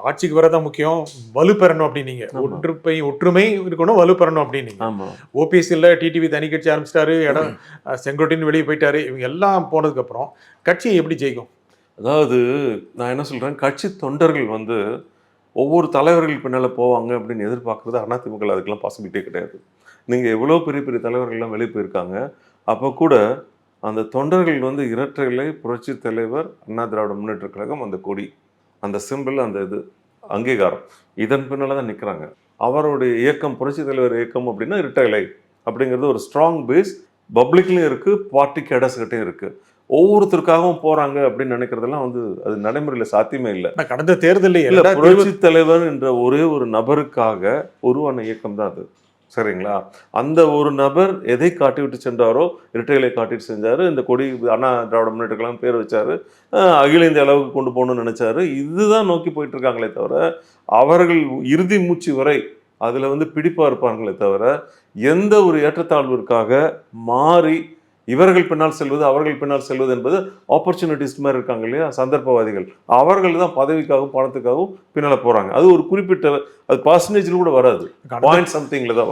ஆட்சிக்கு வரதான் முக்கியம், வலுப்பெறணும் அப்படின்னீங்க. ஆமா. ஒற்றுமை இருக்கணும், வலுப்பெறணும் அப்படின்னீங்க. ஆமா. ஓபிஎஸ் இல்ல, டிடிவி தனி கட்சி ஆரம்பிச்சிட்டாரு, செங்கோட்டையன் வெளியே போயிட்டாரு. இவங்க எல்லாம் போனதுக்கு அப்புறம் கட்சி எப்படி ஜெயிக்கும்? அதாவது நான் என்ன சொல்றேன், கட்சி தொண்டர்கள் வந்து ஒவ்வொரு தலைவர்கள் பின்னால போவாங்க அப்படின்னு எதிர்பார்க்கறது அதிமுக அதுக்கெல்லாம் பாசிபிலிட்டியே கிடையாது. நீங்க எவ்வளோ பெரிய பெரிய தலைவர்கள்லாம் வெளியே போயிருக்காங்க. அப்போ கூட அந்த தொண்டர்கள் வந்து இரட்டை இலை, புரட்சி தலைவர், அண்ணா திராவிட முன்னேற்ற கழகம், அந்த கொடி, அந்த சிம்பிள், அந்த இது அங்கீகாரம், இதன் பின்னால தான் நிற்கிறாங்க. அவருடைய இயக்கம் புரட்சி தலைவர் இயக்கம் அப்படின்னா இரட்டை இலை அப்படிங்கிறது ஒரு ஸ்ட்ராங் பேஸ். பப்ளிக்லையும் இருக்கு, பார்ட்டி கேடர்ஸ்கிட்டையும் இருக்கு. ஒவ்வொருத்தருக்காகவும் போறாங்க அப்படின்னு நினைக்கிறதெல்லாம் வந்து அது நடைமுறையில் சாத்தியமே இல்லை. கடந்த தேர்தலில் இல்ல, புரட்சி தலைவர் என்ற ஒரே ஒரு நபருக்காக உருவான இயக்கம் தான் அது. சரிங்களா? அந்த ஒரு நபர் எதை காட்டிவிட்டு சென்றாரோ, இரட்டை இலை காட்டிட்டு செஞ்சாரு. இந்த கொடி அண்ணா திராவிட முன்னேற்ற கழகம் பேர் வச்சாரு. அகில இந்திய அளவுக்கு கொண்டு போகணும்னு நினைச்சாரு. இதுதான் நோக்கி போயிட்டு இருக்காங்களே தவிர, அவர்கள் இறுதி மூச்சு வரை அதுல வந்து பிடிப்பா இருப்பாங்களே தவிர, எந்த ஒரு ஏற்றத்தாழ்விற்காக மாறி இவர்கள் பின்னால் செல்வது, அவர்கள் பின்னால் செல்வது என்பது ஆப்பர்ச்சுனிட்டிஸ்ட் மாதிரி இருக்காங்க இல்லையா, சந்தர்ப்பவாதிகள். அவர்கள் தான் பதவிக்காகவும் பணத்துக்காகவும் பின்னால போறாங்க. அது ஒரு குறிப்பிட்ட அது பர்சன்டேஜில் கூட வராது, பாயிண்ட் சம்திங்ல தான் வரும்.